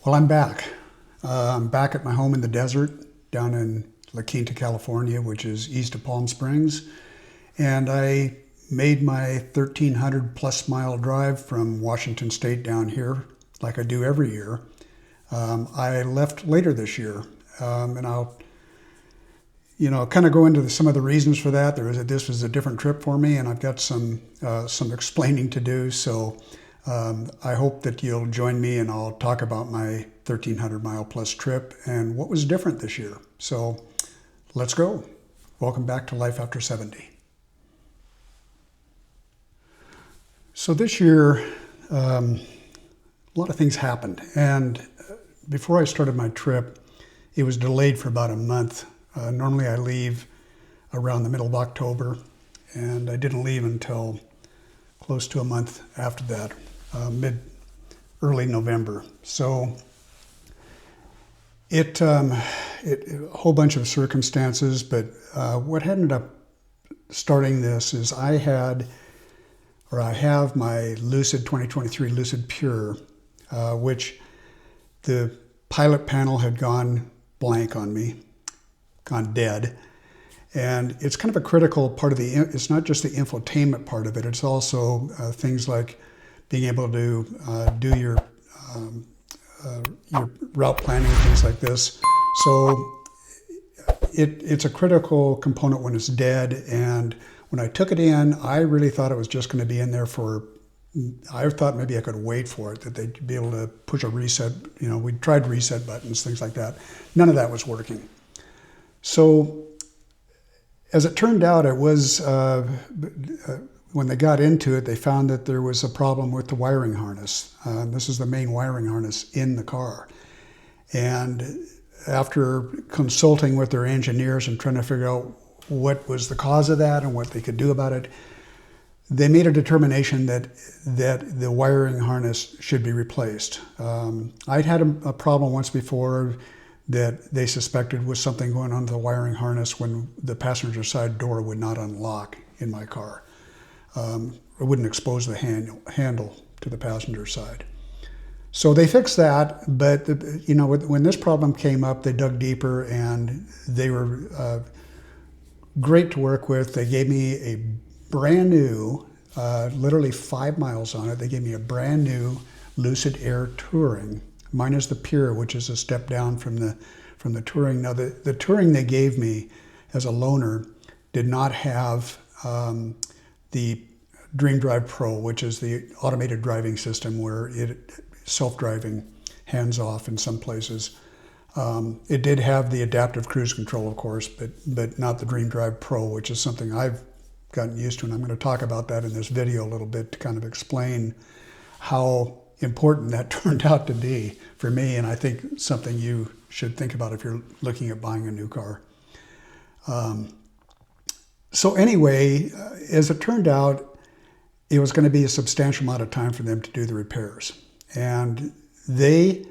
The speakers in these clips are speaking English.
Well, I'm back. I'm back at my home in the desert down in Quinta, California, which is east of Palm Springs. And I made my 1,300 plus mile drive from Washington State down here, like I do every year. I left later this year, and I'll kind of go into some of the reasons for that. This was a different trip for me, and I've got some explaining to do. So I hope that you'll join me, and I'll talk about my 1,300 mile plus trip and what was different this year. So let's go. Welcome back to Life After 70. So this year, a lot of things happened, and before I started my trip, it was delayed for about a month. Normally I leave around the middle of October, and I didn't leave until close to a month after that, early November. So a whole bunch of circumstances, but what ended up starting this is I have my Lucid 2023 Lucid Pure, which the pilot panel had gone blank on me, gone dead. And it's kind of a critical part of it's not just the infotainment part of it, it's also things like being able to do your route planning, things like this. So it's a critical component when it's dead. And when I took it in, I really thought it was just going to be in there I thought maybe I could wait for it, that they'd be able to push a reset. We tried reset buttons, things like that. None of that was working. So as it turned out, it was, when they got into it, they found that there was a problem with the wiring harness. This is the main wiring harness in the car. And after consulting with their engineers and trying to figure out what was the cause of that and what they could do about it, they made a determination that the wiring harness should be replaced. I'd had a problem once before that they suspected was something going on with the wiring harness when the passenger side door would not unlock in my car. It wouldn't expose the handle to the passenger side. So they fixed that, but when this problem came up, they dug deeper, and they were great to work with. They gave me a brand new, literally 5 miles on it. They gave me a brand new Lucid Air Touring. Mine is the Pure, which is a step down from the Touring. Now, the Touring they gave me as a loaner did not have the DreamDrive Pro, which is the automated driving system where self-driving, hands-off in some places. It did have the adaptive cruise control, of course, but not the DreamDrive Pro, which is something I've gotten used to, and I'm going to talk about that in this video a little bit to kind of explain how important that turned out to be for me, and I think something you should think about if you're looking at buying a new car. So anyway, as it turned out, it was going to be a substantial amount of time for them to do the repairs, and they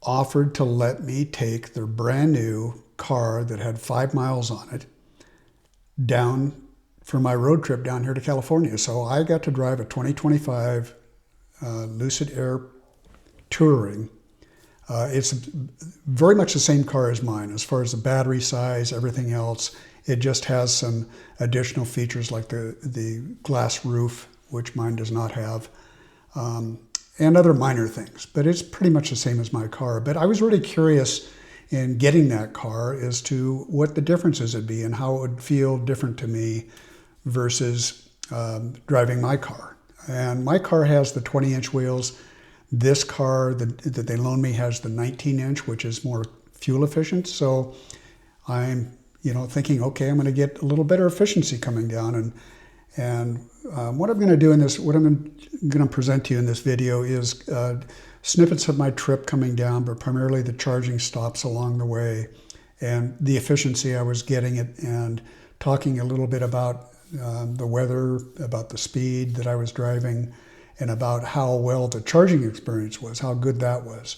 offered to let me take their brand new car that had 5 miles on it down for my road trip down here to California. So I got to drive a 2025 Lucid Air Touring. It's very much the same car as mine as far as the battery size, everything else. It just has some additional features like the glass roof, which mine does not have, and other minor things. But it's pretty much the same as my car. But I was really curious in getting that car as to what the differences would be and how it would feel different to me versus driving my car. And my car has the 20-inch wheels. This car that they loaned me has the 19-inch, which is more fuel efficient. So I'm, thinking, okay, I'm going to get a little better efficiency coming down. And what I'm going to do what I'm going to present to you in this video is snippets of my trip coming down, but primarily the charging stops along the way and the efficiency I was getting it, and talking a little bit about the weather, about the speed that I was driving, and about how well the charging experience was, how good that was.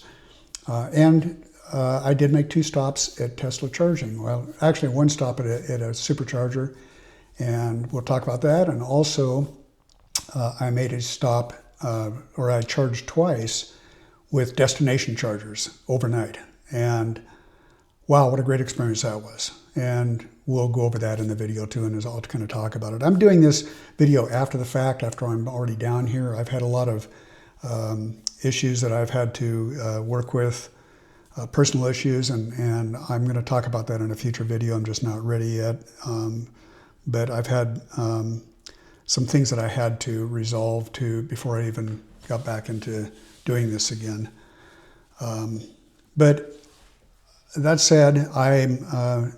I did make 2 stops at Tesla charging. Well, actually 1 stop at a Supercharger, and we'll talk about that. And also I made a stop, or I charged twice with destination chargers overnight. And wow, what a great experience that was. And we'll go over that in the video too, and I'll kind of talk about it. I'm doing this video after the fact, after I'm already down here. I've had a lot of issues that I've had to work with, personal issues, and I'm going to talk about that in a future video. I'm just not ready yet. But I've had some things that I had to resolve before I even got back into doing this again. But that said, I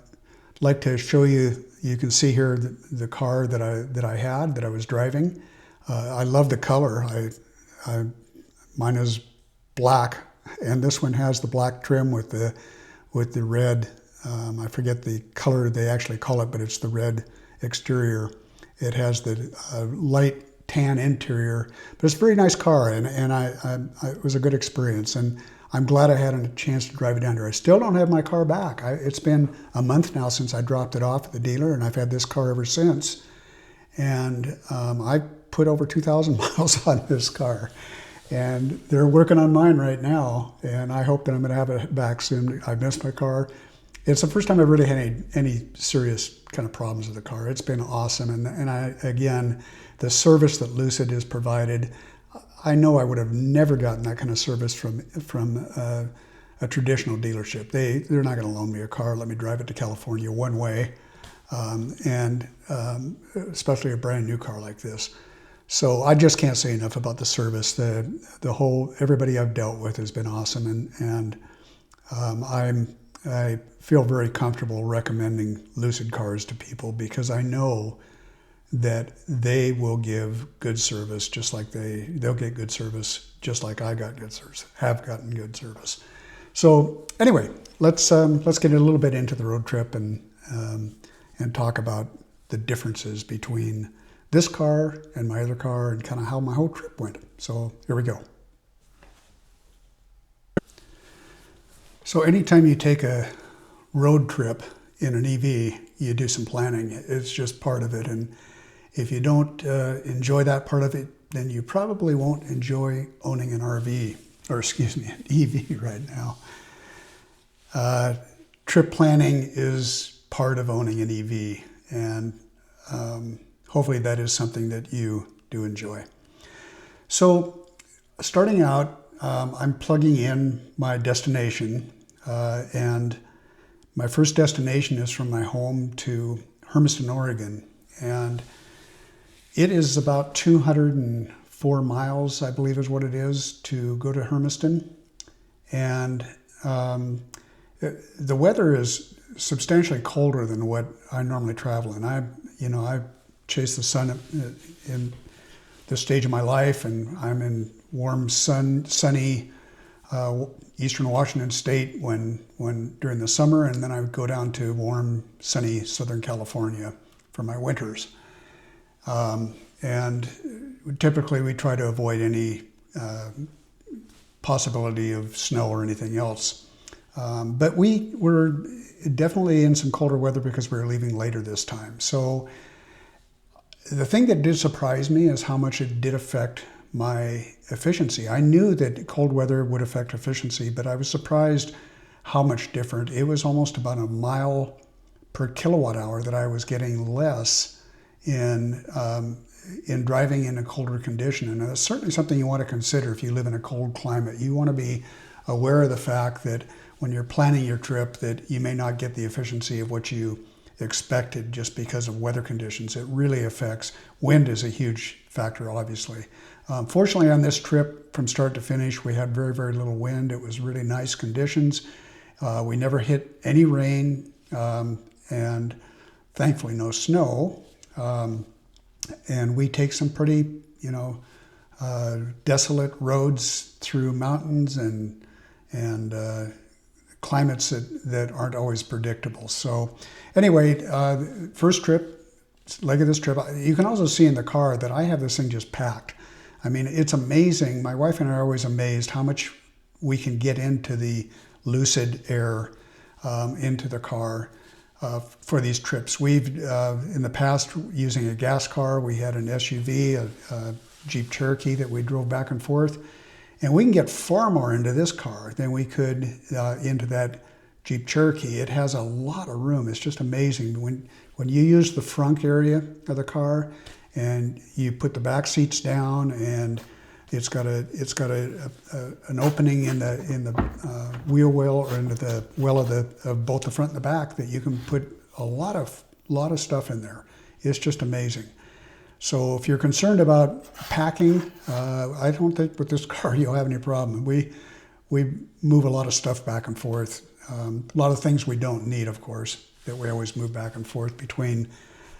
like to show you. You can see here the car that I was driving. I love the color. Mine is black, and this one has the black trim with the red. I forget the color they actually call it, but it's the red exterior. It has the light tan interior, but it's a very nice car, and it was a good experience, and I'm glad I had a chance to drive it down here. I still don't have my car back. It's been a month now since I dropped it off at the dealer, and I've had this car ever since. And I put over 2,000 miles on this car, and they're working on mine right now, and I hope that I'm going to have it back soon. I missed my car. It's the first time I've really had any serious kind of problems with the car. It's been awesome, and again, the service that Lucid has provided, I know I would have never gotten that kind of service from a traditional dealership. They're not going to loan me a car, let me drive it to California one way, and especially a brand new car like this. So I just can't say enough about the service. Everybody I've dealt with has been awesome, and I feel very comfortable recommending Lucid cars to people because I know that they will give good service, just like they'll get good service, just like I got good service, have gotten good service. So anyway, let's get a little bit into the road trip and talk about the differences between this car and my other car and kind of how my whole trip went. So here we go. So anytime you take a road trip in an EV, you do some planning. It's just part of it, and if you don't enjoy that part of it, then you probably won't enjoy owning an RV, or excuse me, an EV right now. Trip planning is part of owning an EV, and hopefully that is something that you do enjoy. So starting out, I'm plugging in my destination, and my first destination is from my home to Hermiston, Oregon, and it is about 204 miles, I believe is what it is, to go to Hermiston. And the weather is substantially colder than what I normally travel in. I chase the sun in this stage of my life, and I'm in warm, sunny eastern Washington State during the summer, and then I would go down to warm, sunny Southern California for my winters. And typically we try to avoid any possibility of snow or anything else. But we were definitely in some colder weather because we were leaving later this time. So the thing that did surprise me is how much it did affect my efficiency. I knew that cold weather would affect efficiency, but I was surprised how much different. It was almost about a mile per kilowatt hour that I was getting less in driving in a colder condition. And that's certainly something you want to consider if you live in a cold climate. You want to be aware of the fact that when you're planning your trip that you may not get the efficiency of what you expected just because of weather conditions. It really affects. Wind is a huge factor, obviously. Fortunately, on this trip, from start to finish, we had very, very little wind. It was really nice conditions. We never hit any rain, and thankfully no snow. And we take some pretty, desolate roads through mountains and climates that aren't always predictable. So anyway, first trip, leg of this trip, you can also see in the car that I have this thing just packed. I mean, it's amazing. My wife and I are always amazed how much we can get into the Lucid Air, into the car for these trips. We've, in the past, using a gas car, we had an SUV, a Jeep Cherokee that we drove back and forth. And we can get far more into this car than we could into that Jeep Cherokee. It has a lot of room. It's just amazing. When you use the front area of the car and you put the back seats down, and it's got an opening in the wheel well, or into the well of both the front and the back, that you can put a lot of stuff in there. It's just amazing. So if you're concerned about packing, I don't think with this car you'll have any problem. We move a lot of stuff back and forth. A lot of things we don't need, of course, that we always move back and forth between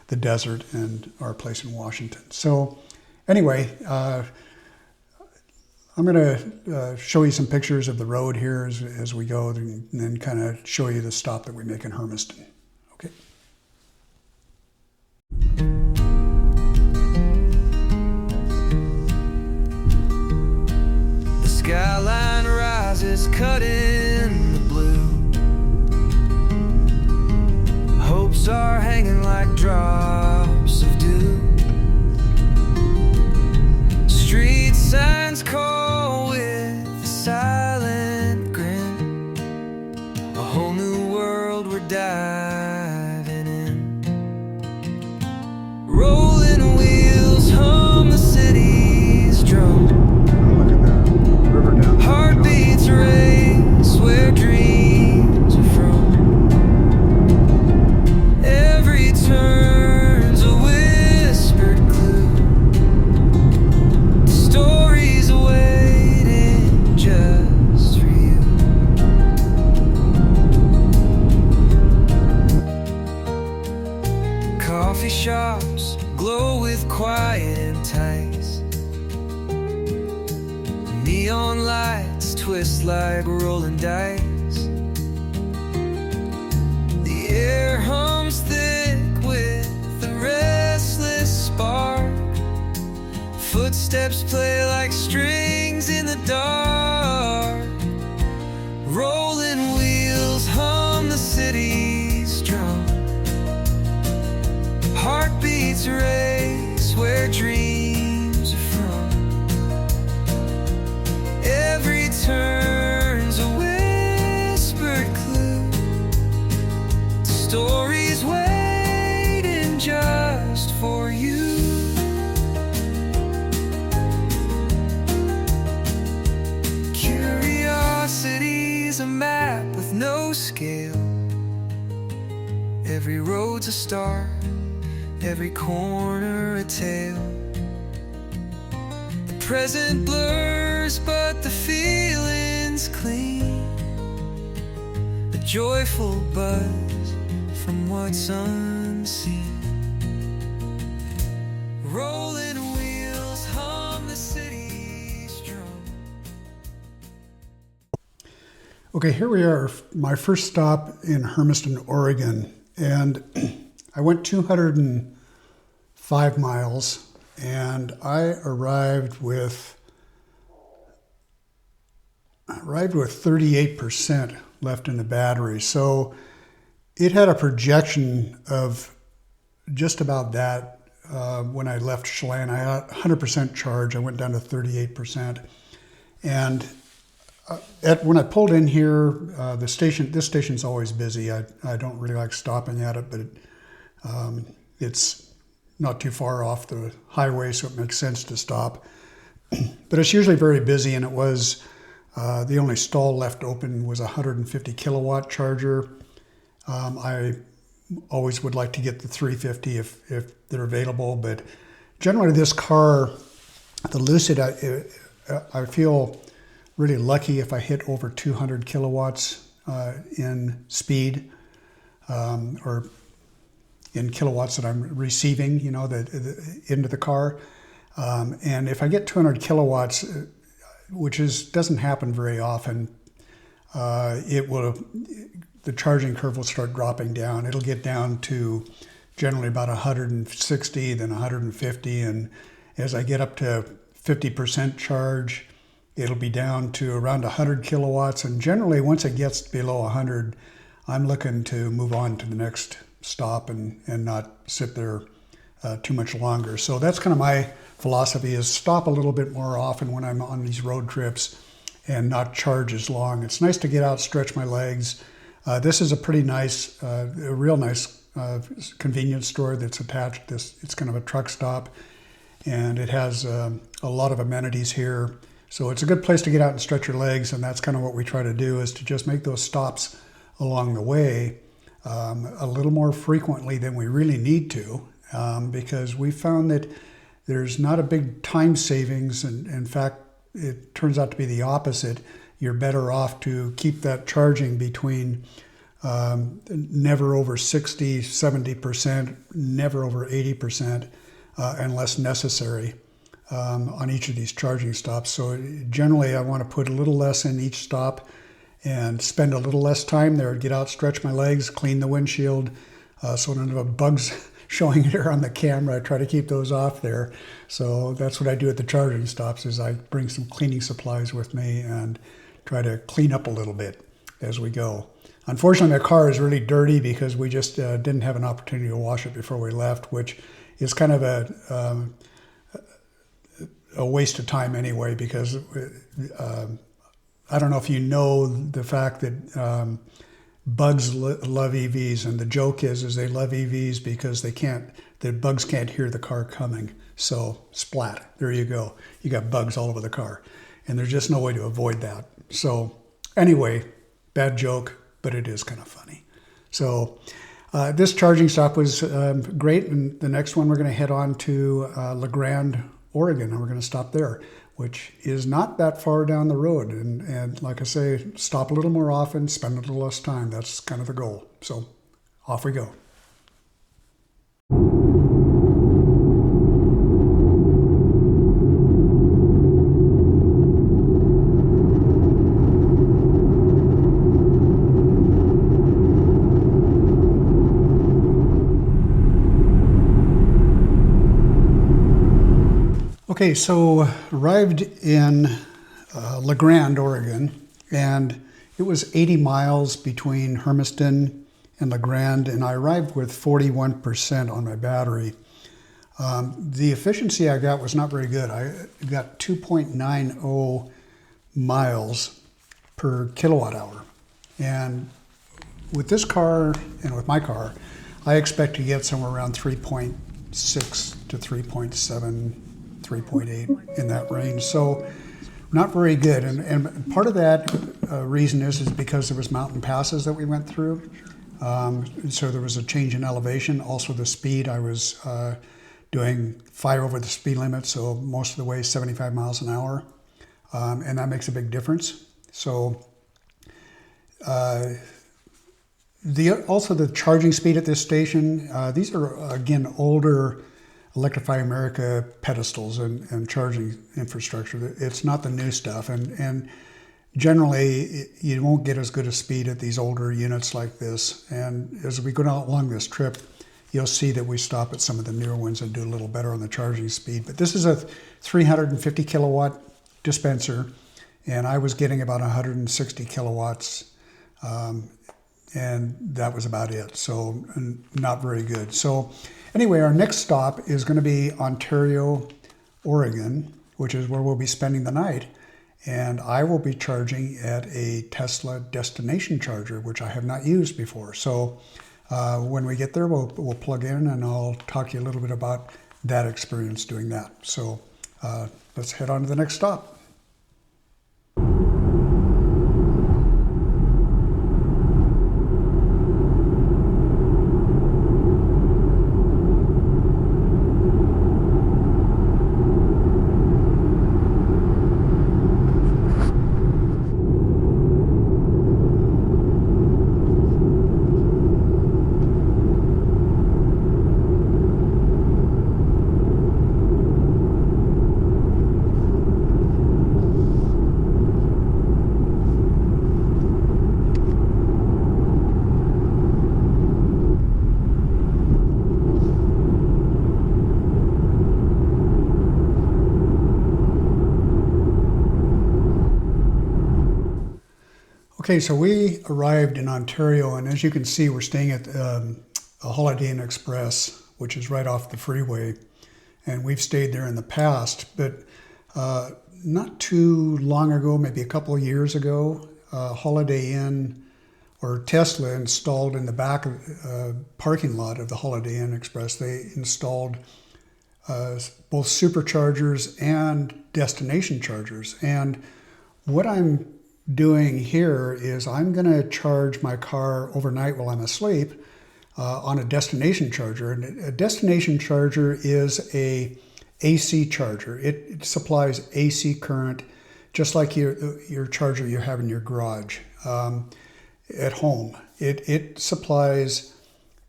the desert and our place in Washington. So anyway, I'm going to show you some pictures of the road here as we go, and then kind of show you the stop that we make in Hermiston. Okay. The skyline rises, cut in the blue. Hopes are hanging like drops of dew. Street signs call with a silent grin. A whole new world we're diving in. Rolling wheels hum the city's drum. Look at that river down there. Heartbeats race where dreams are from. Every turn's a whispered clue. Stories waiting just for you. Coffee shops glow with quiet entice. Neon lights twist like rolling dice. The air hums thick with a restless spark. Footsteps play like strings in the dark. Rolling wheels hum the city's drum. Heartbeats race where dreams are from. Every turn's a whispered clue. Stories waiting just for you. Curiosity's a map with no scale. Every road's a start, every corner a tale. The present blurs, but the feeling's clean. A joyful buzz from what's unseen. Rolling wheels hum the city's drum. Okay, here we are, my first stop in Hermiston, Oregon. And I went 205 miles, and I arrived with 38% left in the battery. So it had a projection of just about that when I left Chelan. I had 100% charge. I went down to 38%. And when I pulled in here, this station's always busy. I don't really like stopping at it, but it's not too far off the highway, so it makes sense to stop. But it's usually very busy, and it was, the only stall left open was a 150 kilowatt charger. I always would like to get the 350 if they're available, but generally this car, the Lucid, I feel really lucky if I hit over 200 kilowatts in speed, or in kilowatts that I'm receiving, you know, into the car. And if I get 200 kilowatts, which doesn't happen very often, the charging curve will start dropping down. It'll get down to generally about 160, then 150, and as I get up to 50% charge, it'll be down to around 100 kilowatts, and generally once it gets below 100, I'm looking to move on to the next stop and not sit there too much longer. So that's kind of my philosophy, is stop a little bit more often when I'm on these road trips and not charge as long. It's nice to get out, stretch my legs. This is a pretty nice, a real nice convenience store that's attached. It's kind of a truck stop, and it has a lot of amenities here. So it's a good place to get out and stretch your legs, and that's kind of what we try to do, is to just make those stops along the way a little more frequently than we really need to, because we found that there's not a big time savings, and in fact, it turns out to be the opposite. You're better off to keep that charging between never over 60, 70%, never over 80%, unless necessary on each of these charging stops. So generally I want to put a little less in each stop and spend a little less time there, get out, stretch my legs, clean the windshield, so none of the bugs showing here on the camera. I try to keep those off there. So that's what I do at the charging stops, is I bring some cleaning supplies with me and try to clean up a little bit as we go. Unfortunately, my car is really dirty because we just didn't have an opportunity to wash it before we left, which is kind of a waste of time anyway, because I don't know if you know the fact that bugs love EVs, and the joke is they love EVs because the bugs can't hear the car coming. So splat, there you go. You got bugs all over the car, and there's just no way to avoid that. So anyway, bad joke, but it is kind of funny. So this charging stop was great, and the next one we're going to head on to La Grande, Oregon, and we're going to stop there, which is not that far down the road. And like I say, stop a little more often, spend a little less time. That's kind of the goal. So off we go. Okay, so arrived in La Grande, Oregon, and it was 80 miles between Hermiston and La Grande, and I arrived with 41% on my battery. The efficiency I got was not very good. I got 2.90 miles per kilowatt hour. And with this car and with my car, I expect to get somewhere around 3.6 to 3.7, 3.8 in that range. So not very good. And part of that reason is because there was mountain passes that we went through. So there was a change in elevation. Also the speed, I was doing 5 over the speed limit, so most of the way 75 miles an hour. And that makes a big difference. So also the charging speed at this station, these are again older Electrify America pedestals and charging infrastructure. It's not the new stuff, and generally you won't get as good a speed at these older units like this. And as we go along this trip, you'll see that we stop at some of the newer ones and do a little better on the charging speed. But this is a 350 kilowatt dispenser, and I was getting about 160 kilowatts, and that was about it. So not very good. So anyway, our next stop is going to be Ontario, Oregon, which is where we'll be spending the night. And I will be charging at a Tesla destination charger, which I have not used before. So when we get there, we'll plug in, and I'll talk to you a little bit about that experience doing that. So let's head on to the next stop. Okay, so we arrived in Ontario, and as you can see, we're staying at a Holiday Inn Express, which is right off the freeway. And we've stayed there in the past, but not too long ago, maybe a couple of years ago, Holiday Inn or Tesla installed in the back of parking lot of the Holiday Inn Express, they installed both superchargers and destination chargers. And what I'm doing here is I'm going to charge my car overnight while I'm asleep on a destination charger. And a destination charger is a AC charger. It supplies AC current, just like your charger you have in your garage at home. It supplies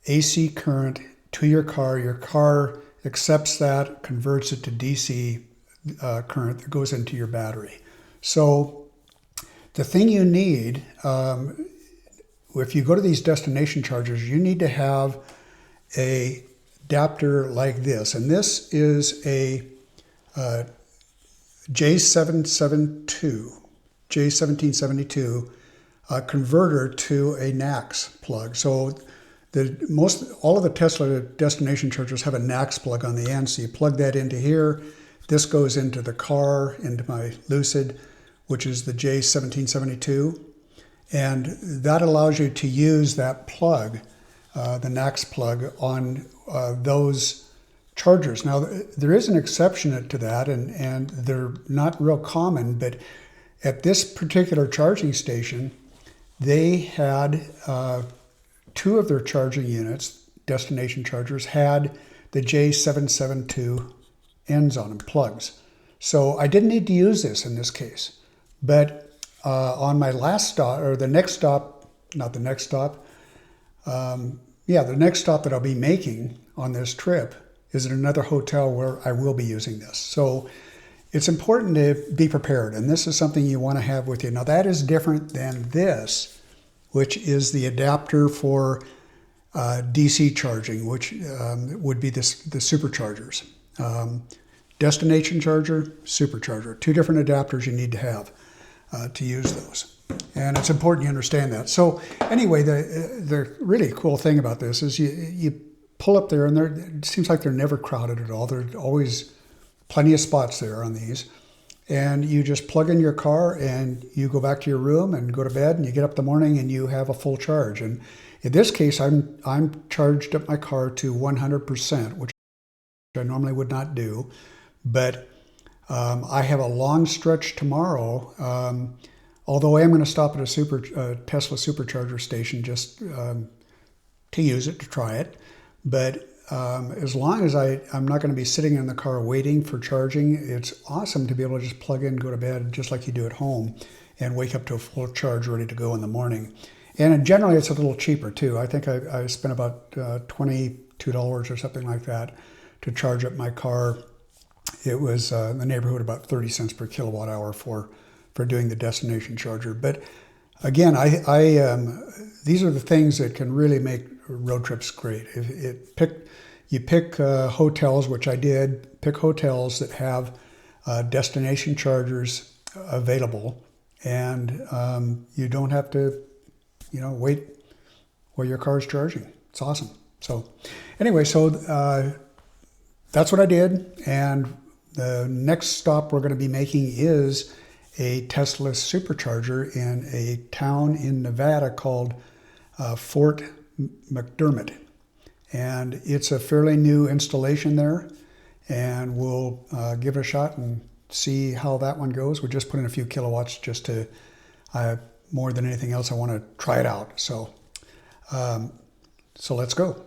AC current to your car. Your car accepts that, converts it to DC current that goes into your battery. So the thing you need, if you go to these destination chargers, you need to have a adapter like this. And this is a J1772 converter to a NACS plug. So all of the Tesla destination chargers have a NACS plug on the end. So you plug that into here. This goes into the car, into my Lucid, which is the J1772. And that allows you to use that plug, the NACS plug, on those chargers. Now, there is an exception to that, and they're not real common, but at this particular charging station, they had two of their charging units, destination chargers, had the J772 ends on them, plugs. So I didn't need to use this in this case. But on my last stop, or the next stop that I'll be making on this trip is at another hotel where I will be using this. So it's important to be prepared, and this is something you want to have with you. Now that is different than this, which is the adapter for DC charging, which would be the superchargers. Destination charger, supercharger, two different adapters you need to have to use those. And it's important you understand that. So anyway, the really cool thing about this is you pull up there, and it seems like they're never crowded at all. There's always plenty of spots there on these. And you just plug in your car and you go back to your room and go to bed, and you get up in the morning and you have a full charge. And in this case, I'm charged up my car to 100%, which I normally would not do. But I have a long stretch tomorrow. Although I am going to stop at a Tesla supercharger station just to use it, to try it. But as long as I'm not going to be sitting in the car waiting for charging, it's awesome to be able to just plug in, go to bed just like you do at home, and wake up to a full charge ready to go in the morning. And generally it's a little cheaper too. I think I spent about $22 or something like that to charge up my car. It was in the neighborhood about 30 cents per kilowatt hour for doing the destination charger. But again, these are the things that can really make road trips great. You pick hotels, which I did, pick hotels that have destination chargers available, and you don't have to, wait while your car is charging. It's awesome. So anyway, that's what I did, and the next stop we're going to be making is a Tesla supercharger in a town in Nevada called Fort McDermitt. And it's a fairly new installation there, and we'll give it a shot and see how that one goes. We just put in a few kilowatts just to, more than anything else, I want to try it out. So let's go.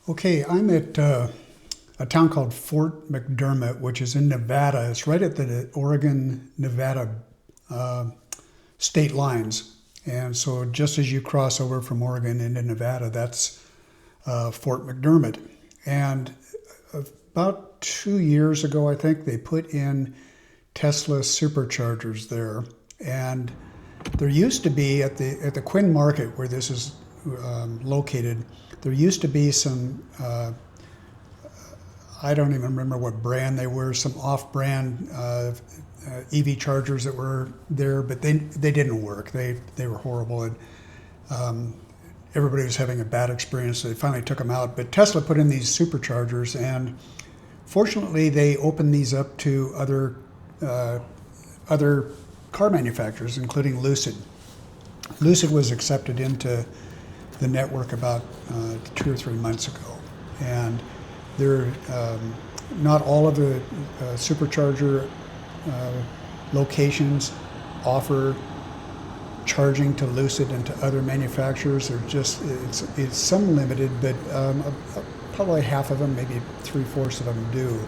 Okay, I'm at a town called Fort McDermitt, which is in Nevada. It's right at the Oregon-Nevada state lines. And so just as you cross over from Oregon into Nevada, that's Fort McDermitt. And about 2 years ago, I think, they put in Tesla Superchargers there. And there used to be at the Quinn Market, where this is located, there used to be some, I don't even remember what brand they were, some off-brand EV chargers that were there, but they didn't work. They were horrible, and everybody was having a bad experience, so they finally took them out. But Tesla put in these superchargers, and fortunately they opened these up to other car manufacturers, including Lucid. Lucid was accepted into the network about 2 or 3 months ago, and they're not all of the supercharger locations offer charging to Lucid and to other manufacturers. They're just it's some limited, but probably half of them, maybe 3/4 of them, do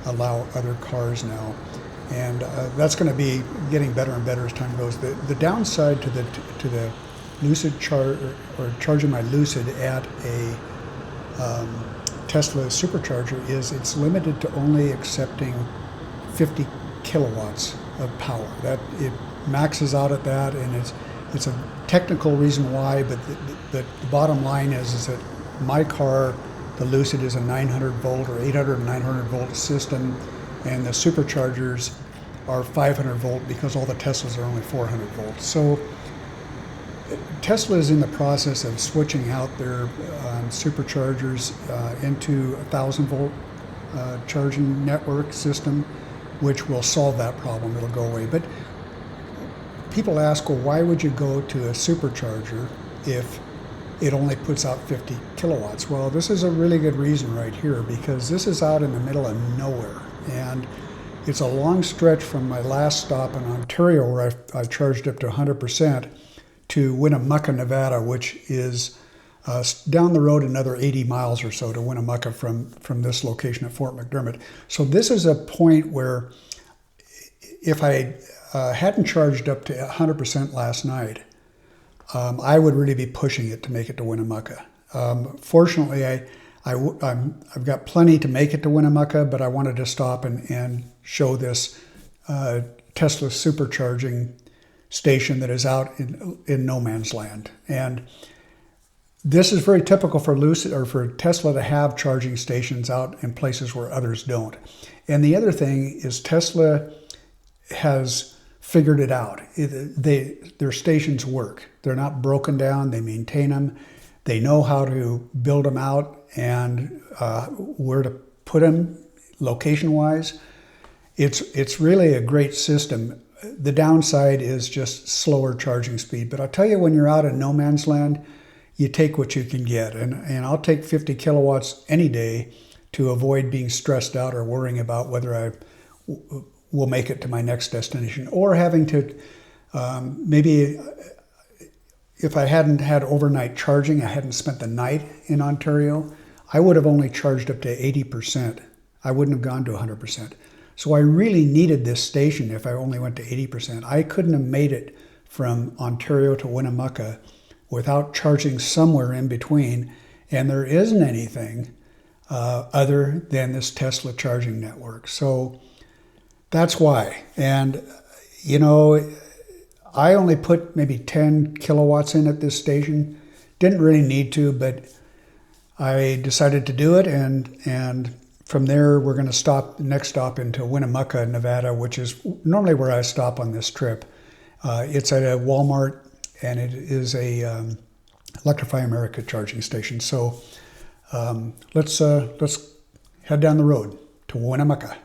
allow other cars now. And that's going to be getting better and better as time goes. The downside to the Lucid charging my Lucid at a Tesla supercharger is it's limited to only accepting 50 kilowatts of power. That it maxes out at that, and it's a technical reason why. But the bottom line is that my car, the Lucid, is a 900 volt or 800 and 900 volt system, and the superchargers are 500 volt because all the Teslas are only 400 volts. So Tesla is in the process of switching out their superchargers into a 1,000 volt charging network system, which will solve that problem. It'll go away. But people ask, well, why would you go to a supercharger if it only puts out 50 kilowatts? Well, this is a really good reason right here, because this is out in the middle of nowhere. And it's a long stretch from my last stop in Ontario, where I charged up to 100%, to Winnemucca, Nevada, which is down the road another 80 miles or so to Winnemucca from this location at Fort McDermitt. So this is a point where if I hadn't charged up to 100% last night, I would really be pushing it to make it to Winnemucca. Fortunately, I've got plenty to make it to Winnemucca, but I wanted to stop and show this Tesla supercharging station that is out in no man's land. And this is very typical for Lucid or for Tesla to have charging stations out in places where others don't. And the other thing is Tesla has figured it out. Their stations work. They're not broken down. They maintain them. They know how to build them out and where to put them location-wise. It's really a great system. The downside is just slower charging speed. But I'll tell you, when you're out in no man's land, you take what you can get. And I'll take 50 kilowatts any day to avoid being stressed out or worrying about whether I will make it to my next destination, or having to maybe if I hadn't had overnight charging, I hadn't spent the night in Ontario, I would have only charged up to 80%. I wouldn't have gone to 100%. So I really needed this station if I only went to 80%. I couldn't have made it from Ontario to Winnemucca without charging somewhere in between, and there isn't anything other than this Tesla charging network. So that's why. And, you know, I only put maybe 10 kilowatts in at this station. Didn't really need to, but I decided to do it, and from there, we're going to stop, next stop into Winnemucca, Nevada, which is normally where I stop on this trip. It's at a Walmart, and it is a Electrify America charging station. So let's head down the road to Winnemucca.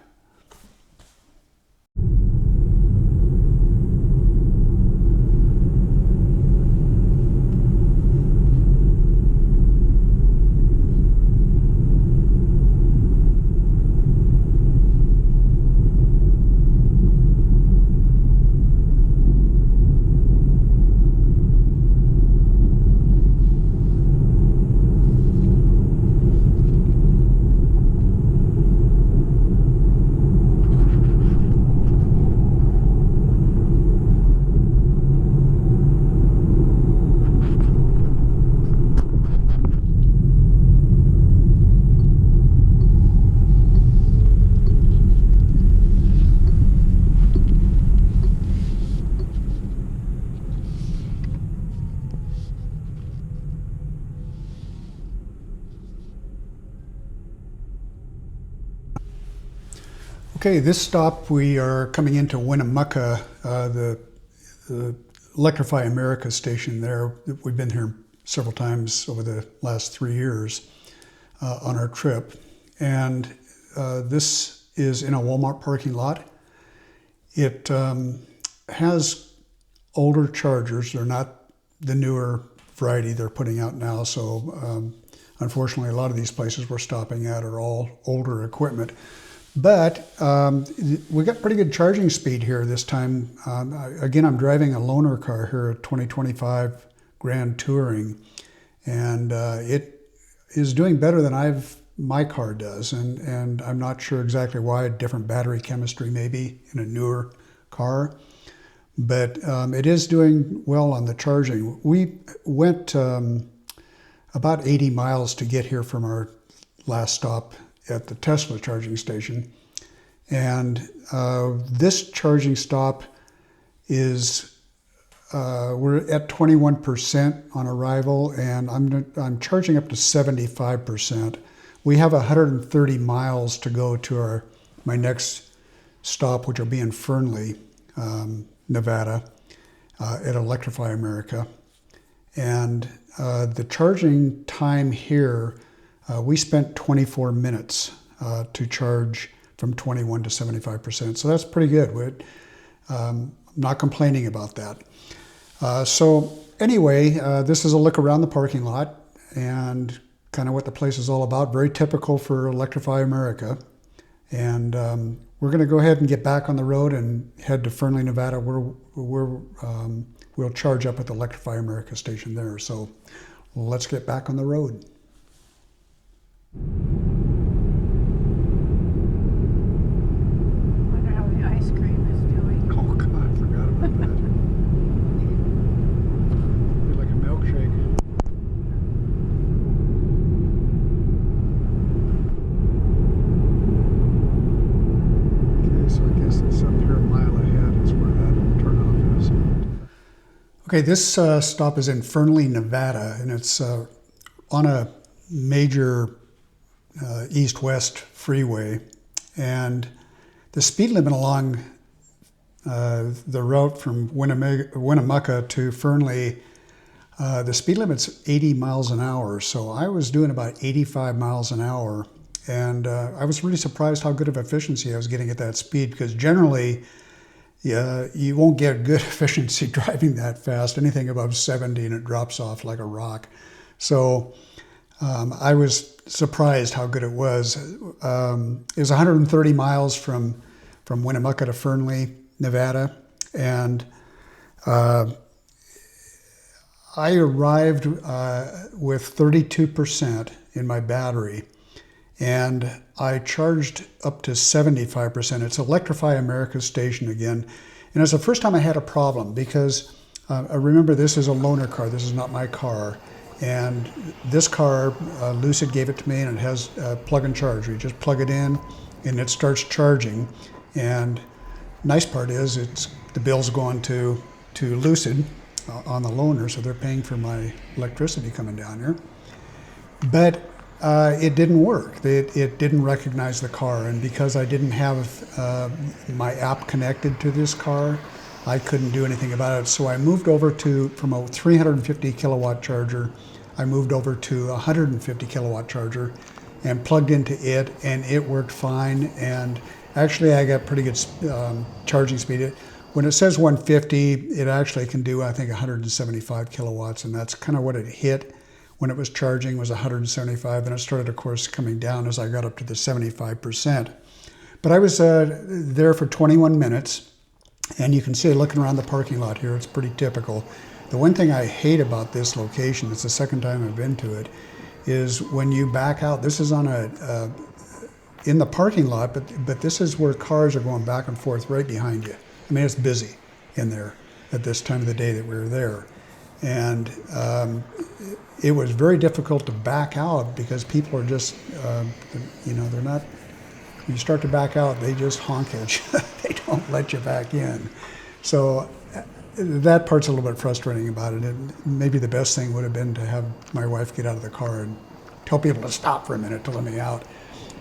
Okay, this stop we are coming into Winnemucca, the Electrify America station there. We've been here several times over the last 3 years on our trip. And this is in a Walmart parking lot. It has older chargers. They're not the newer variety they're putting out now. So unfortunately, a lot of these places we're stopping at are all older equipment. But we got pretty good charging speed here this time. Again, I'm driving a loaner car here, a 2025 Grand Touring, and it is doing better than my car does. And I'm not sure exactly why. Different battery chemistry maybe in a newer car, but it is doing well on the charging. We went about 80 miles to get here from our last stop at the Tesla charging station. And this charging stop is, we're at 21% on arrival, and I'm charging up to 75%. We have 130 miles to go to my next stop, which will be in Fernley, Nevada, at Electrify America. And the charging time here, we spent 24 minutes to charge from 21 to 75%. So that's pretty good. I'm not complaining about that. So anyway, this is a look around the parking lot and kind of what the place is all about. Very typical for Electrify America. And we're going to go ahead and get back on the road and head to Fernley, Nevada. We'll charge up at the Electrify America station there. So let's get back on the road. Wonder how the ice cream is doing. Oh God, I forgot about that. It's like a milkshake. Okay, so I guess it's up here a mile ahead is where that turnoff is. Okay, this stop is in Fernley, Nevada, and it's on a major east-west freeway, and the speed limit along the route from Winnemucca to Fernley, the speed limit's 80 miles an hour. So I was doing about 85 miles an hour, and I was really surprised how good of efficiency I was getting at that speed, because generally you won't get good efficiency driving that fast. Anything above 70 and it drops off like a rock. So I was surprised how good it was. It was 130 miles from Winnemucca to Fernley, Nevada, and I arrived with 32% in my battery, and I charged up to 75%. It's Electrify America station again, and it's the first time I had a problem, because I remember this is a loaner car. This is not my car. And this car, Lucid gave it to me, and it has plug and charge. You just plug it in and it starts charging. And nice part is the bill's going to Lucid on the loaner, so they're paying for my electricity coming down here. But it didn't work. It didn't recognize the car, and because I didn't have my app connected to this car, I couldn't do anything about it. So I moved over from a 350 kilowatt charger, I moved over to a 150 kilowatt charger and plugged into it, and it worked fine. And actually I got pretty good charging speed. When it says 150, it actually can do, I think, 175 kilowatts, and that's kind of what it hit when it was charging, was 175, and it started, of course, coming down as I got up to the 75%. But I was there for 21 minutes, and you can see, looking around the parking lot here, it's pretty typical. The one thing I hate about this location, it's the second time I've been to it, is when you back out. This is on in the parking lot, but this is where cars are going back and forth right behind you. I mean, it's busy in there at this time of the day that we were there. And it was very difficult to back out, because people are just, they're not, when you start to back out, they just honk at you. They don't let you back in. So that part's a little bit frustrating about it. And maybe the best thing would have been to have my wife get out of the car and tell people to stop for a minute to let me out.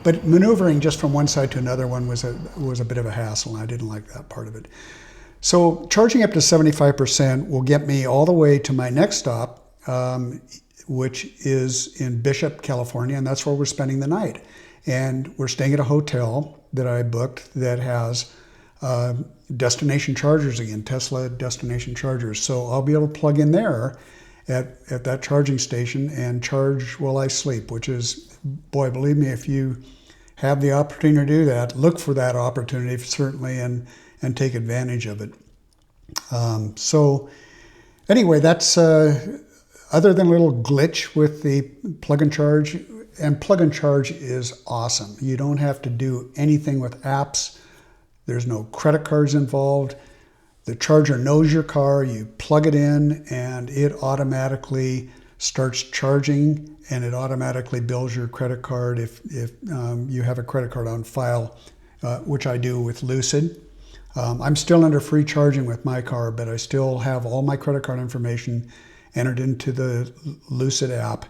But maneuvering just from one side to another one was a bit of a hassle, and I didn't like that part of it. So charging up to 75% will get me all the way to my next stop, which is in Bishop, California, and that's where we're spending the night. And we're staying at a hotel that I booked that has destination chargers again, Tesla destination chargers. So I'll be able to plug in there at that charging station and charge while I sleep, which is, boy, believe me, if you have the opportunity to do that, look for that opportunity certainly and take advantage of it. So anyway, that's other than a little glitch with the plug and charge, and plug and charge is awesome. You don't have to do anything with apps. There's no credit cards involved. The charger knows your car. You plug it in and it automatically starts charging, and it automatically bills your credit card if you have a credit card on file, which I do with Lucid. I'm still under free charging with my car, but I still have all my credit card information entered into the Lucid app,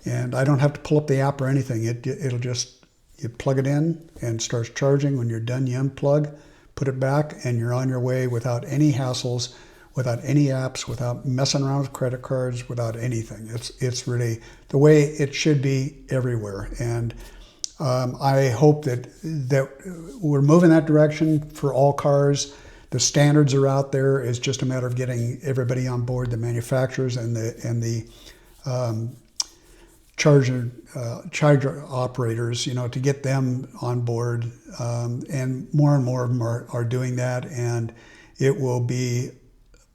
and I don't have to pull up the app or anything. It'll just, you plug it in and starts charging. When you're done, you unplug, put it back, and you're on your way without any hassles, without any apps, without messing around with credit cards, without anything. It's really the way it should be everywhere. And I hope that we're moving that direction for all cars. The standards are out there. It's just a matter of getting everybody on board, the manufacturers and the charger operators, to get them on board. And more of them are doing that, and it will be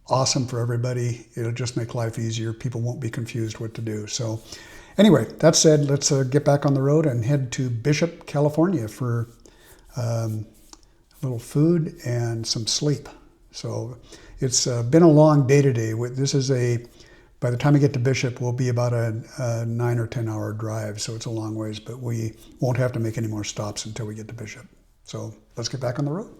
awesome for everybody. It'll just make life easier. People won't be confused what to do. So anyway, that said, let's get back on the road and head to Bishop, California for a little food and some sleep. So it's been a long day today. By the time we get to Bishop, we'll be about a 9 or 10 hour drive. So it's a long ways, but we won't have to make any more stops until we get to Bishop. So let's get back on the road.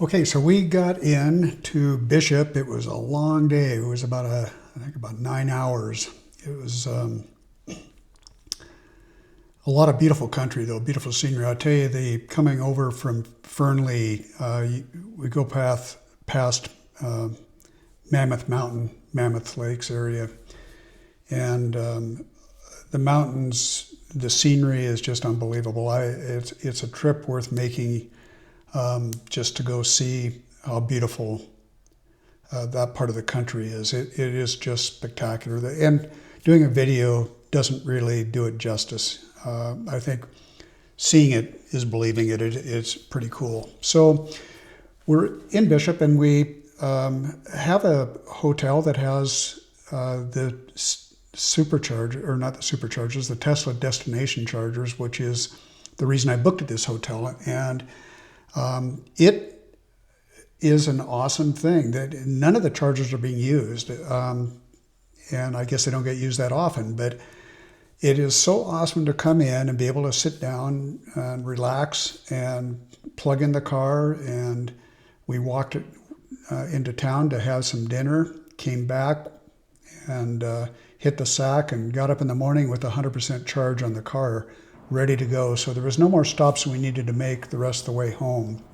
Okay, so we got into Bishop. It was a long day. It was about 9 hours. It was a lot of beautiful country, though, beautiful scenery. I'll tell you, coming over from Fernley, we go past Mammoth Mountain, Mammoth Lakes area, and the mountains, the scenery is just unbelievable. It's a trip worth making. Just to go see how beautiful that part of the country is. It is just spectacular. And doing a video doesn't really do it justice. I think seeing it is believing it. It's pretty cool. So we're in Bishop, and we have a hotel that has the supercharger, or not the superchargers, the Tesla destination chargers, which is the reason I booked at this hotel. And it is an awesome thing that none of the chargers are being used. And I guess they don't get used that often, but it is so awesome to come in and be able to sit down and relax and plug in the car. And we walked into town to have some dinner, came back and hit the sack and got up in the morning with 100% charge on the car, ready to go. So there was no more stops we needed to make the rest of the way home.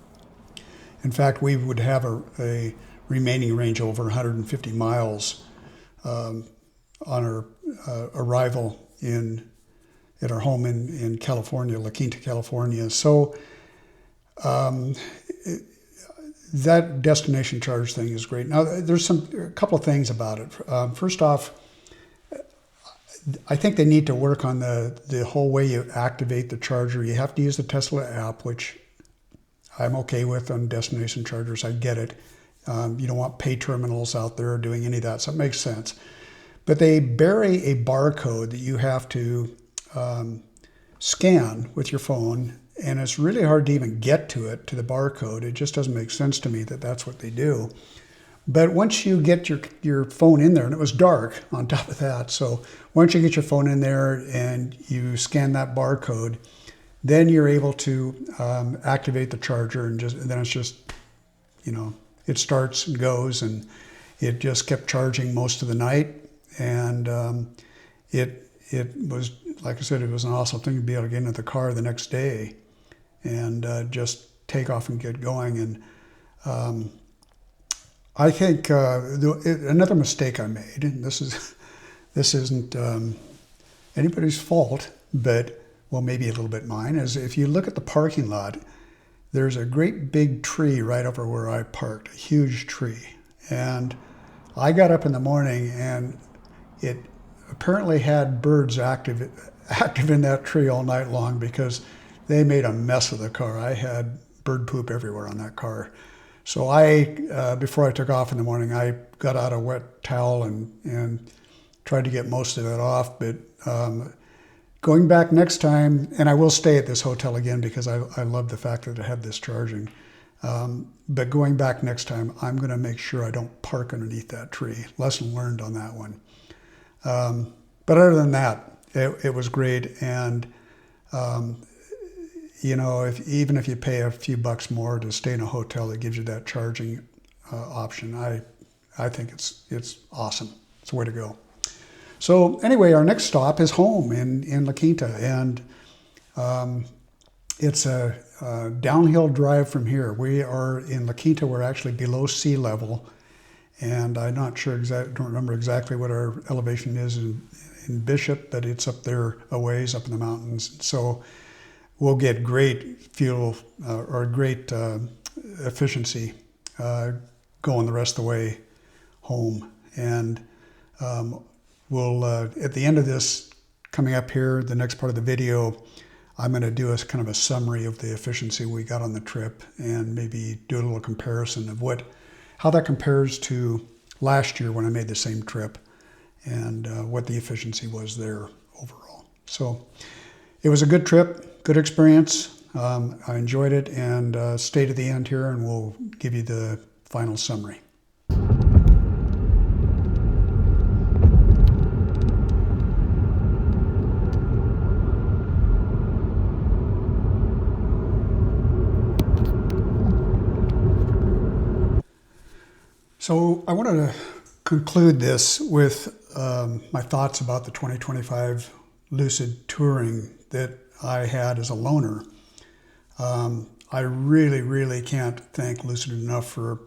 In fact, we would have a remaining range over 150 miles on our arrival at our home in California, La Quinta, California. So that destination charge thing is great. Now, there's a couple of things about it. First off, I think they need to work on the whole way you activate the charger. You have to use the Tesla app, which I'm okay with on destination chargers. I get it. You don't want pay terminals out there doing any of that, so it makes sense. But they bury a barcode that you have to scan with your phone, and it's really hard to even get to it, to the barcode. It just doesn't make sense to me that that's what they do. But once you get your phone in there, and it was dark on top of that, so once you get your phone in there and you scan that barcode, then you're able to activate the charger, and then it's just, it starts and goes, and it just kept charging most of the night. And it was, like I said, it was an awesome thing to be able to get into the car the next day and just take off and get going. And I think another mistake I made, and this isn't anybody's fault, but well, maybe a little bit mine, is if you look at the parking lot, there's a great big tree right over where I parked, a huge tree. And I got up in the morning and it apparently had birds active in that tree all night long because they made a mess of the car. I had bird poop everywhere on that car. So before I took off in the morning, I got out a wet towel and tried to get most of it off. But going back next time, and I will stay at this hotel again because I love the fact that it had this charging. But going back next time, I'm going to make sure I don't park underneath that tree. Lesson learned on that one. But other than that, it was great. And, even if you pay a few bucks more to stay in a hotel that gives you that charging option, I think it's awesome. It's the way to go. So anyway, our next stop is home in La Quinta, and it's a downhill drive from here. We are in La Quinta. We're actually below sea level, and I'm not sure don't remember exactly what our elevation is in Bishop, but it's up there a ways up in the mountains. So we'll get great fuel or great efficiency going the rest of the way home. And we'll, at the end of this, coming up here, the next part of the video, I'm going to do a kind of a summary of the efficiency we got on the trip and maybe do a little comparison of how that compares to last year when I made the same trip and what the efficiency was there overall. So it was a good trip, good experience. I enjoyed it, and stay to the end here and we'll give you the final summary. So I wanted to conclude this with my thoughts about the 2025 Lucid Touring that I had as a loaner. I really, really can't thank Lucid enough for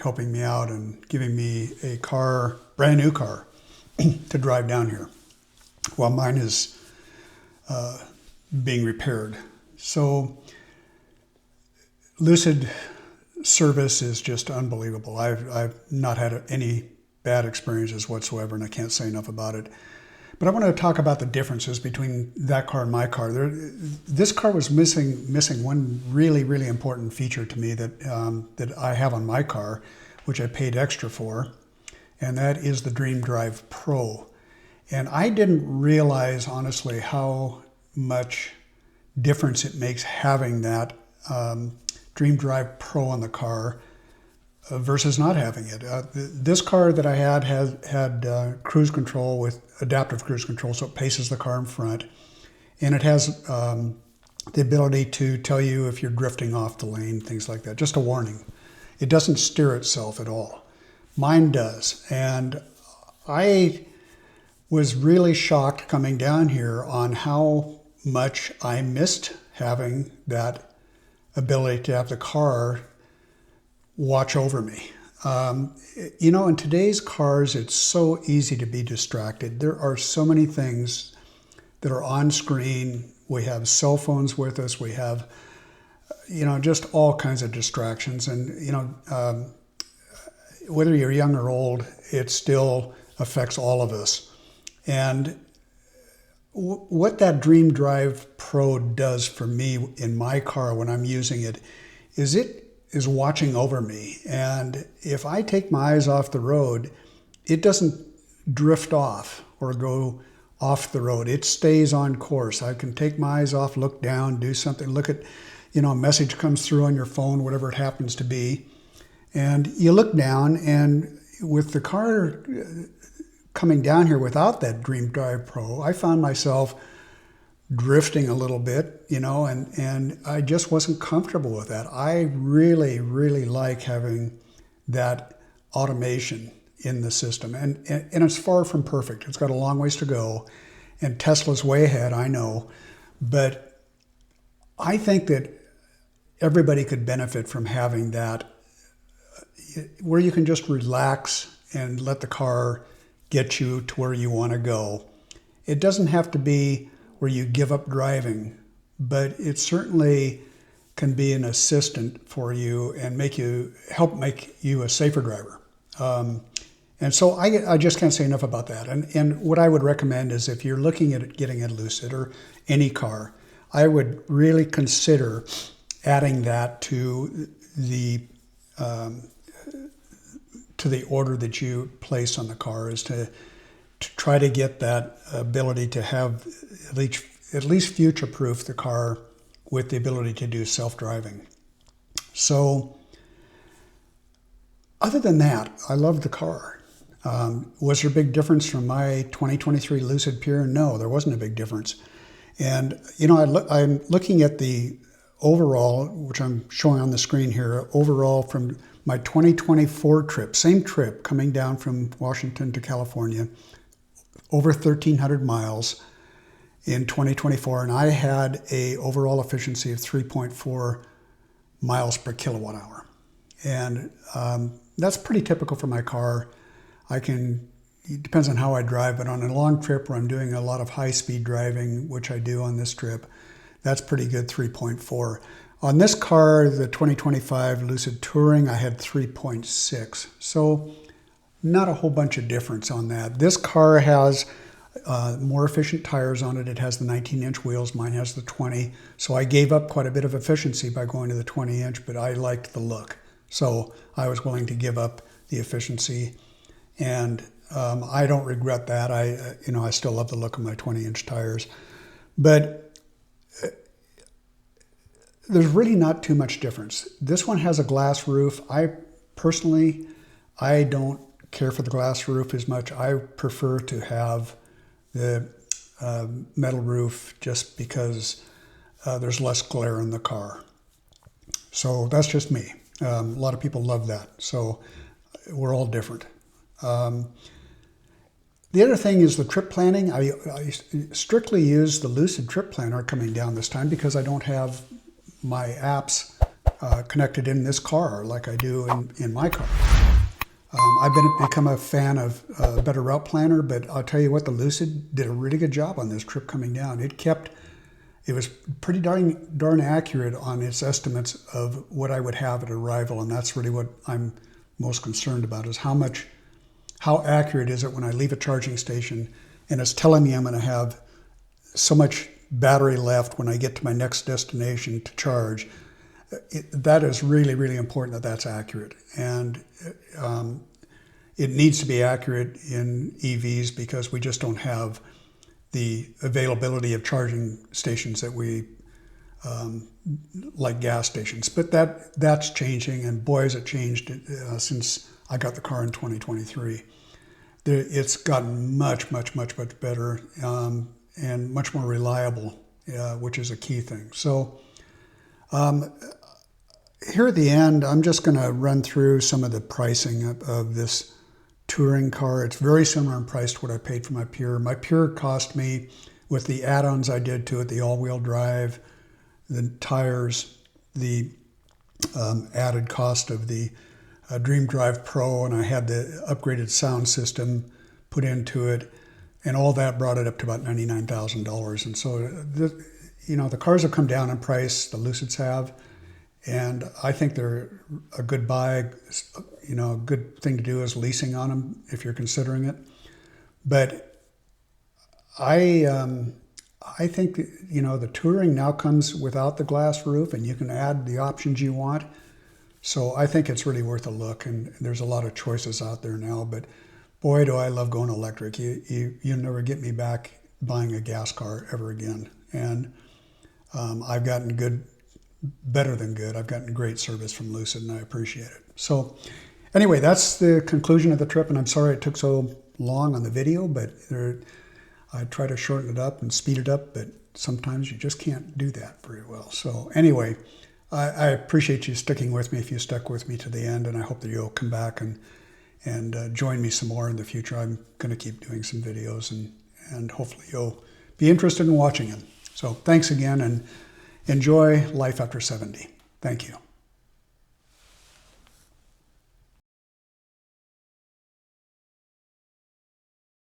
helping me out and giving me a car, brand new car, to drive down here while mine is being repaired. So Lucid service is just unbelievable. I've not had any bad experiences whatsoever, and I can't say enough about it. But I want to talk about the differences between that car and my car. This car was missing one really, really important feature to me that I have on my car, which I paid extra for, and that is the DreamDrive Pro. And I didn't realize, honestly, how much difference it makes having that DreamDrive Pro on the car versus not having it. This car that I had cruise control with adaptive cruise control, so it paces the car in front, and it has the ability to tell you if you're drifting off the lane, things like that, just a warning. It doesn't steer itself at all. Mine does, and I was really shocked coming down here on how much I missed having that ability to have the car watch over me. You know, in today's cars, it's so easy to be distracted. There are so many things that are on screen. We have cell phones with us. We have, you know, just all kinds of distractions. And, you know, whether you're young or old, it still affects all of us. And what that DreamDrive Pro does for me in my car when I'm using it is watching over me. And if I take my eyes off the road, it doesn't drift off or go off the road. It stays on course. I can take my eyes off, look down, do something, look at, you know, a message comes through on your phone, whatever it happens to be. And you look down, and with the car coming down here without that DreamDrive Pro, I found myself drifting a little bit, you know, and I just wasn't comfortable with that. I really, really like having that automation in the system. And it's far from perfect. It's got a long ways to go. And Tesla's way ahead, I know. But I think that everybody could benefit from having that, where you can just relax and let the car get you to where you want to go. It doesn't have to be where you give up driving, but it certainly can be an assistant for you and help make you a safer driver. And so I just can't say enough about that. And what I would recommend is, if you're looking at getting a Lucid or any car, I would really consider adding that to the order that you place on the car, is to try to get that ability to have at least future-proof the car with the ability to do self-driving. So other than that, I love the car. Was there a big difference from my 2023 Lucid Pure? No, there wasn't a big difference. And, you know, I'm looking at the overall, which I'm showing on the screen here, overall from my 2024 trip, same trip, coming down from Washington to California, over 1,300 miles in 2024, and I had a overall efficiency of 3.4 miles per kilowatt hour. And that's pretty typical for my car. It depends on how I drive, but on a long trip where I'm doing a lot of high-speed driving, which I do on this trip, that's pretty good, 3.4. On this car, the 2025 Lucid Touring, I had 3.6. So not a whole bunch of difference on that. This car has more efficient tires on it. It has the 19-inch wheels. Mine has the 20. So I gave up quite a bit of efficiency by going to the 20-inch, but I liked the look. So I was willing to give up the efficiency. And I don't regret that. I still love the look of my 20-inch tires. But there's really not too much difference. This one has a glass roof. I don't care for the glass roof as much. I prefer to have the metal roof just because there's less glare in the car. So that's just me. A lot of people love that. So we're all different. The other thing is the trip planning. I strictly use the Lucid Trip Planner coming down this time because I don't have my apps connected in this car like I do in my car. I've become a fan of Better Route Planner, but I'll tell you what, the Lucid did a really good job on this trip coming down. It was pretty darn accurate on its estimates of what I would have at arrival, and that's really what I'm most concerned about, is how accurate is it when I leave a charging station and it's telling me I'm going to have so much battery left when I get to my next destination to charge. That is really, really important that that's accurate. And it needs to be accurate in EVs because we just don't have the availability of charging stations that we like gas stations. But that's changing, and boy, has it changed since I got the car in 2023. It's gotten much better and much more reliable, which is a key thing. So here at the end, I'm just going to run through some of the pricing of this touring car. It's very similar in price to what I paid for my Pure. My Pure cost me, with the add-ons I did to it, the all-wheel drive, the tires, the added cost of the DreamDrive Pro, and I had the upgraded sound system put into it, and all that brought it up to about $99,000. And so, the cars have come down in price, the Lucids have, and I think they're a good buy. A good thing to do is leasing on them if you're considering it. But I think the Touring now comes without the glass roof, and you can add the options you want. So I think it's really worth a look, and there's a lot of choices out there now. But boy, do I love going electric. You never get me back buying a gas car ever again. And I've gotten better than good. I've gotten great service from Lucid, and I appreciate it. So anyway, that's the conclusion of the trip, and I'm sorry it took so long on the video, but I try to shorten it up and speed it up, but sometimes you just can't do that very well. So anyway, I appreciate you sticking with me if you stuck with me to the end, and I hope that you'll come back and join me some more in the future. I'm going to keep doing some videos, and hopefully you'll be interested in watching them. So thanks again, and enjoy life after 70. Thank you.